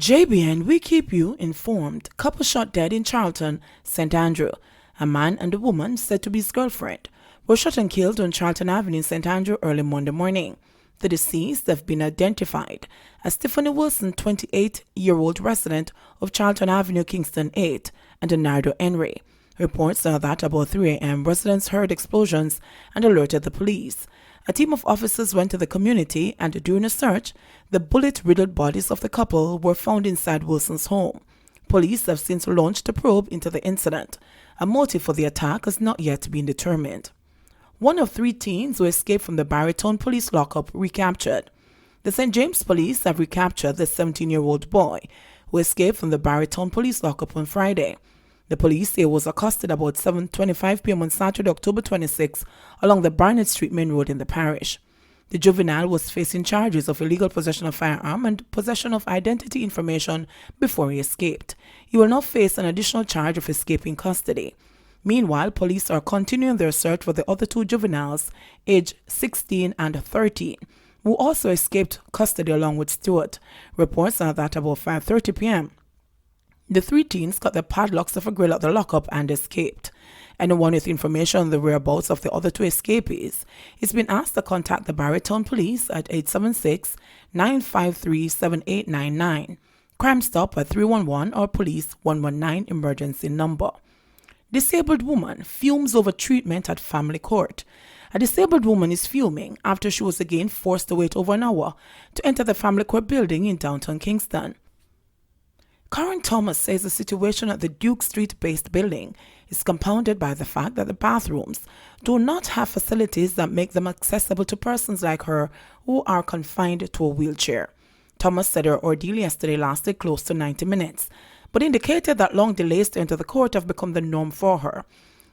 JBN, we keep you informed. Couple shot dead in Charlton, St. Andrew. A man and a woman said to be his girlfriend were shot and killed on Charlton Avenue in St. Andrew early Monday morning. The deceased have been identified as Tiffany Wilson, 28-year-old resident of Charlton Avenue, Kingston 8, and Nardo Henry. Reports are that about 3 a.m. residents heard explosions and alerted the police. A team of officers went to the community and during a search, the bullet-riddled bodies of the couple were found inside Wilson's home. Police have since launched a probe into the incident. A motive for the attack has not yet been determined. One of 3 teens who escaped from the Barrytown police lockup recaptured. The St. James police have recaptured the 17-year-old boy who escaped from the Barrytown police lockup on Friday. The police say he was accosted about 7:25 p.m. on Saturday, October 26, along the Barnett Street main road in the parish. The juvenile was facing charges of illegal possession of firearm and possession of identity information before he escaped. He will now face an additional charge of escaping custody. Meanwhile, police are continuing their search for the other 2 juveniles, aged 16 and 13, who also escaped custody along with Stewart. Reports are that about 5:30 p.m. the 3 teens got the padlocks of a grill at the lockup and escaped. Anyone with information on the whereabouts of the other 2 escapees is being asked to contact the Barrytown Police at 876-953-7899, Crime Stop at 311 or Police 119 emergency number. Disabled woman fumes over treatment at family court. A disabled woman is fuming after she was again forced to wait over an hour to enter the family court building in downtown Kingston. Karen Thomas says the situation at the Duke Street-based building is compounded by the fact that the bathrooms do not have facilities that make them accessible to persons like her who are confined to a wheelchair. Thomas said her ordeal yesterday lasted close to 90 minutes, but indicated that long delays to enter the court have become the norm for her.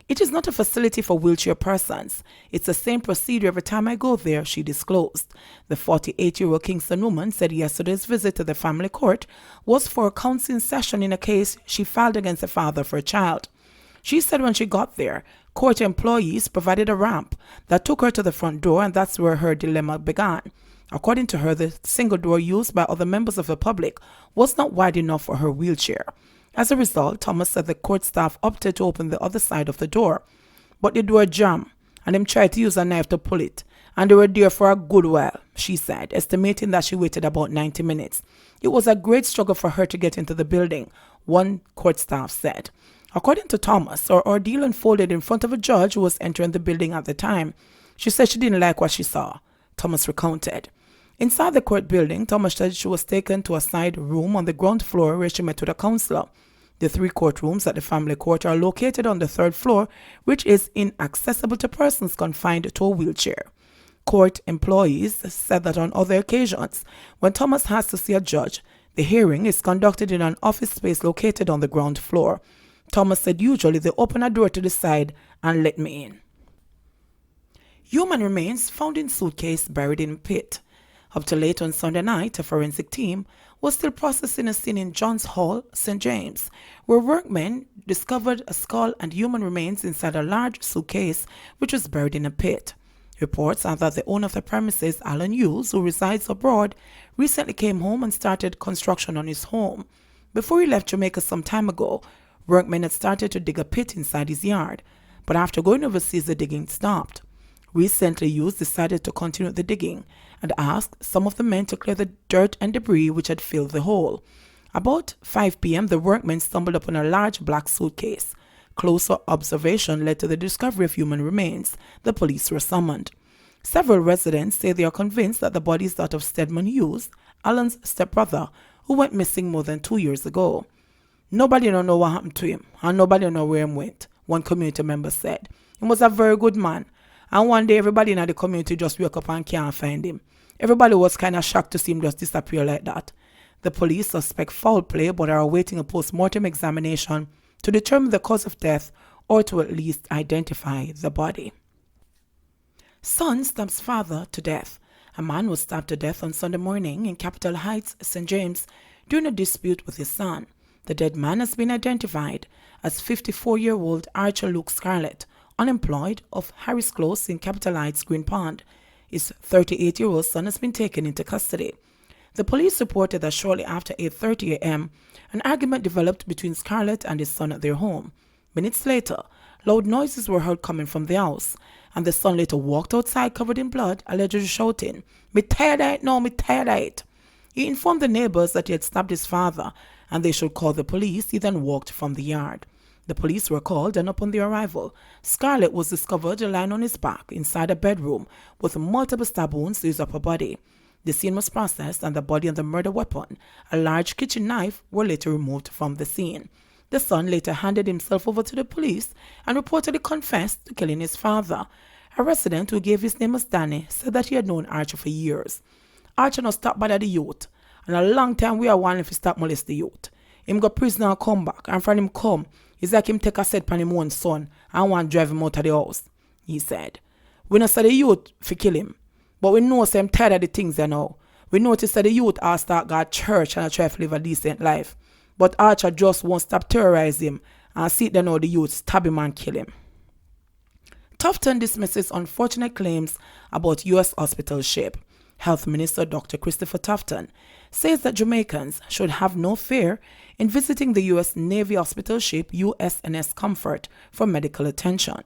It is not a facility for wheelchair persons. It's the same procedure every time I go there, she disclosed. The 48-year-old Kingston woman said yesterday's visit to the family court was for a counseling session in a case she filed against the father of her child. She said when she got there, court employees provided a ramp that took her to the front door, and that's where her dilemma began. According to her, the single door used by other members of the public was not wide enough for her wheelchair. As a result, Thomas said the court staff opted to open the other side of the door. But the door jammed, and them tried to use a knife to pull it. And they were there for a good while, she said, estimating that she waited about 90 minutes. It was a great struggle for her to get into the building, one court staff said. According to Thomas, her ordeal unfolded in front of a judge who was entering the building at the time. She said she didn't like what she saw, Thomas recounted. Inside the court building, Thomas said she was taken to a side room on the ground floor where she met with a counselor. The 3 courtrooms at the family court are located on the 3rd floor, which is inaccessible to persons confined to a wheelchair. Court employees said that on other occasions, when Thomas has to see a judge, the hearing is conducted in an office space located on the ground floor. Thomas said usually they open a door to the side and let me in. Human remains found in suitcase buried in pit. Up to late on Sunday night, a forensic team was still processing a scene in Johns Hall, St. James, where workmen discovered a skull and human remains inside a large suitcase which was buried in a pit. Reports are that the owner of the premises, Alan Hughes, who resides abroad, recently came home and started construction on his home. Before he left Jamaica some time ago, workmen had started to dig a pit inside his yard, but after going overseas, the digging stopped. Recently, Hughes decided to continue the digging and asked some of the men to clear the dirt and debris which had filled the hole. About 5 p.m., the workmen stumbled upon a large black suitcase. Closer observation led to the discovery of human remains. The police were summoned. Several residents say they are convinced that the body is that of Stedman Hughes, Alan's stepbrother, who went missing more than 2 years ago. Nobody don't know what happened to him, and nobody don't know where he went, one community member said. He was a very good man. And one day, everybody in the community just wake up and can't find him. Everybody was kind of shocked to see him just disappear like that. The police suspect foul play but are awaiting a post-mortem examination to determine the cause of death or to at least identify the body. Son stabs father to death. A man was stabbed to death on Sunday morning in Capitol Heights, St. James, during a dispute with his son. The dead man has been identified as 54-year-old Archer Luke Scarlett, unemployed, of Harris Close in Capitol Heights, Green Pond. His 38-year-old son has been taken into custody. The police reported that shortly after 8:30 a.m., an argument developed between Scarlett and his son at their home. Minutes later, loud noises were heard coming from the house, and the son later walked outside covered in blood, allegedly shouting, "Me tired of it now, me tired of it." He informed the neighbors that he had stabbed his father and they should call the police. He then walked from the yard. The police were called, and upon their arrival, Scarlett was discovered lying on his back inside a bedroom with multiple stab wounds to his upper body. The scene was processed and the body and the murder weapon, a large kitchen knife, were later removed from the scene. The son later handed himself over to the police and reportedly confessed to killing his father. A resident who gave his name as Danny said that he had known Archer for years. Archer no stop bother the youth, and a long time we are wanting to stop molest the youth. Him go prison and come back, and from him come, it's like him take a set pan him own son and want drive him out of the house, he said. We not say the youth for kill him, but we know say him tired of the things they know. We notice that the youth all start go to church and try to live a decent life. But Archer just won't stop terrorize him and see they know the youth stab him and kill him. Tufton dismisses unfortunate claims about U.S. hospital ship. Health Minister Dr. Christopher Tufton says that Jamaicans should have no fear in visiting the U.S. Navy hospital ship USNS Comfort for medical attention.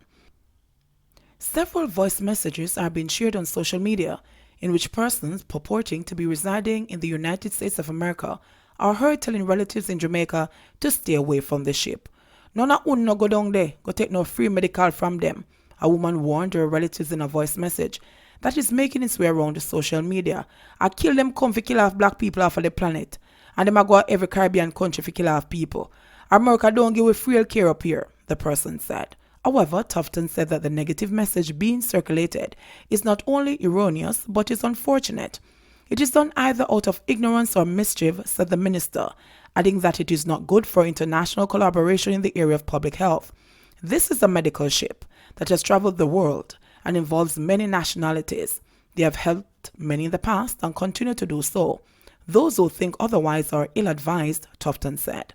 Several voice messages are being shared on social media in which persons purporting to be residing in the United States of America are heard telling relatives in Jamaica to stay away from the ship. None of them no go down there, go take no free medical from them, a woman warned her relatives in a voice message that is making its way around the social media. I kill them come for kill off black people off of the planet, and them a go every Caribbean country for kill off people. America don't give a free health care up here, the person said. However, Tufton said that the negative message being circulated is not only erroneous but is unfortunate. It is done either out of ignorance or mischief, said the minister, adding that it is not good for international collaboration in the area of public health. This is a medical ship that has traveled the world and involves many nationalities. They have helped many in the past and continue to do so. Those who think otherwise are ill-advised, Tufton said.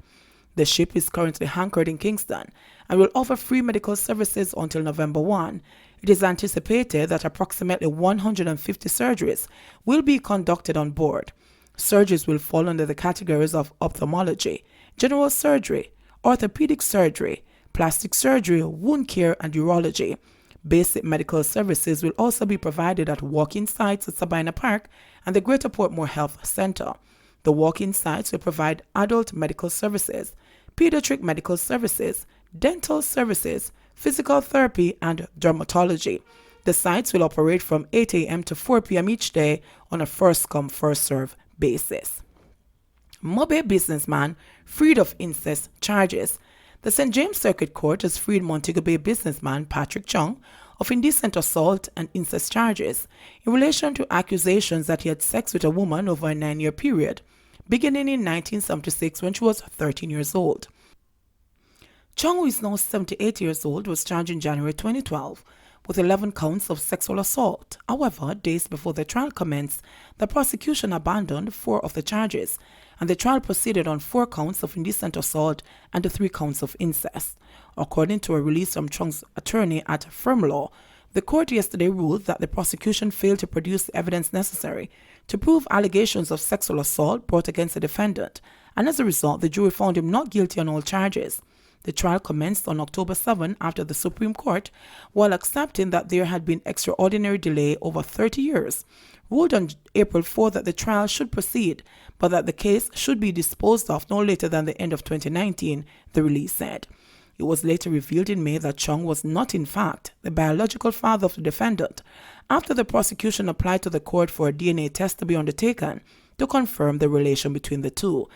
The ship is currently anchored in Kingston and will offer free medical services until November 1. It is anticipated that approximately 150 surgeries will be conducted on board. Surgeries will fall under the categories of ophthalmology, general surgery, orthopaedic surgery, plastic surgery, wound care, and urology. Basic medical services will also be provided at walk-in sites at Sabina Park and the Greater Portmore Health Centre. The walk-in sites will provide adult medical services, paediatric medical services, dental services, physical therapy, and dermatology. The sites will operate from 8 a.m. to 4 p.m. each day on a first-come, first-served basis. Mobe businessman freed of incest charges. The St. James Circuit Court has freed Montego Bay businessman Patrick Chung of indecent assault and incest charges in relation to accusations that he had sex with a woman over a 9-year period, beginning in 1976 when she was 13 years old. Chung, who is now 78 years old, was charged in January 2012 with 11 counts of sexual assault. However, days before the trial commenced, the prosecution abandoned 4 of the charges, and the trial proceeded on 4 counts of indecent assault and 3 counts of incest. According to a release from Chung's attorney at Firm Law, the court yesterday ruled that the prosecution failed to produce the evidence necessary to prove allegations of sexual assault brought against the defendant, and as a result, the jury found him not guilty on all charges. The trial commenced on October 7 after the Supreme Court, while accepting that there had been extraordinary delay over 30 years, ruled on April 4 that the trial should proceed, but that the case should be disposed of no later than the end of 2019, the release said. It was later revealed in May that Chung was not, in fact, the biological father of the defendant, after the prosecution applied to the court for a DNA test to be undertaken to confirm the relation between the two.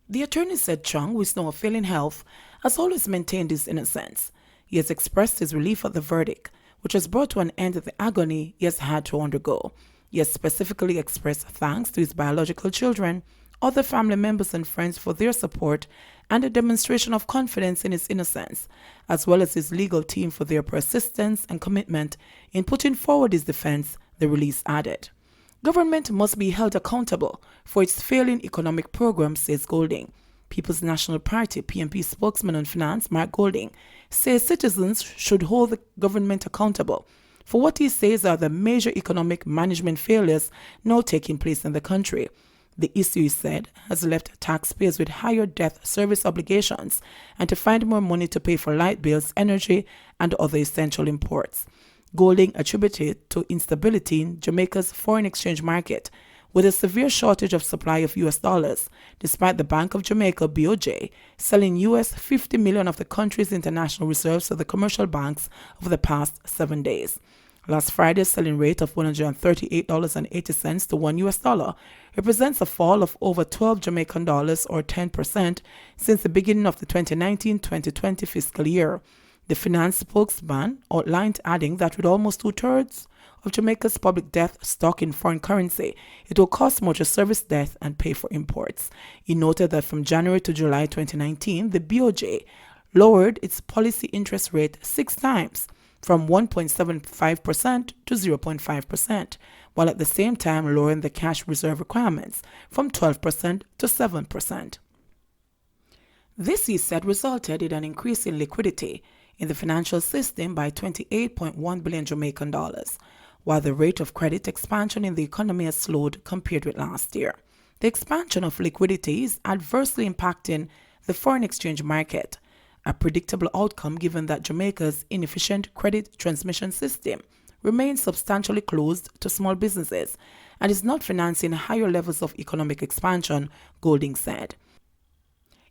The attorney said Chung, who is now failing health, has always maintained his innocence. He has expressed his relief at the verdict, which has brought to an end the agony he has had to undergo. He has specifically expressed thanks to his biological children, other family members and friends for their support and a demonstration of confidence in his innocence, as well as his legal team for their persistence and commitment in putting forward his defense, the release added. Government must be held accountable for its failing economic program, says Golding. People's National Party PNP spokesman on finance, Mark Golding, says citizens should hold the government accountable for what he says are the major economic management failures now taking place in the country. The issue, he said, has left taxpayers with higher debt service obligations and to find more money to pay for light bills, energy, and other essential imports. Golding attributed to instability in Jamaica's foreign exchange market, with a severe shortage of supply of US dollars, despite the Bank of Jamaica (BOJ) selling US $50 million of the country's international reserves to the commercial banks over the past 7 days. Last Friday's selling rate of $138.80 to $1 represents a fall of over 12 Jamaican dollars or 10% since the beginning of the 2019-2020 fiscal year. The finance spokesman outlined, adding that with almost 2/3 of Jamaica's public debt stock in foreign currency, it will cost more to service debt and pay for imports. He noted that from January to July 2019, the BOJ lowered its policy interest rate 6 times, from 1.75% to 0.5%, while at the same time lowering the cash reserve requirements from 12% to 7%. This, he said, resulted in an increase in liquidity in the financial system by 28.1 billion Jamaican dollars, while the rate of credit expansion in the economy has slowed compared with last year. The expansion of liquidity is adversely impacting the foreign exchange market, a predictable outcome given that Jamaica's inefficient credit transmission system remains substantially closed to small businesses and is not financing higher levels of economic expansion, Golding said.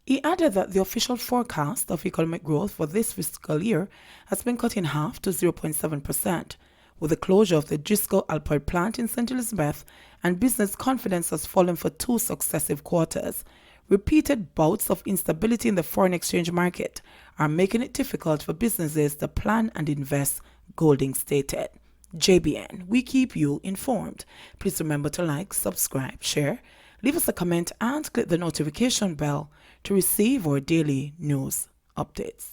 He added that the official forecast of economic growth for this fiscal year has been cut in half to 0.7%, with the closure of the Gisco Alpoid plant in St. Elizabeth, and business confidence has fallen for 2 successive quarters. Repeated bouts of instability in the foreign exchange market are making it difficult for businesses to plan and invest, Golding stated. JBN, we keep you informed. Please remember to like, subscribe, share, leave us a comment, and click the notification bell to receive our daily news updates.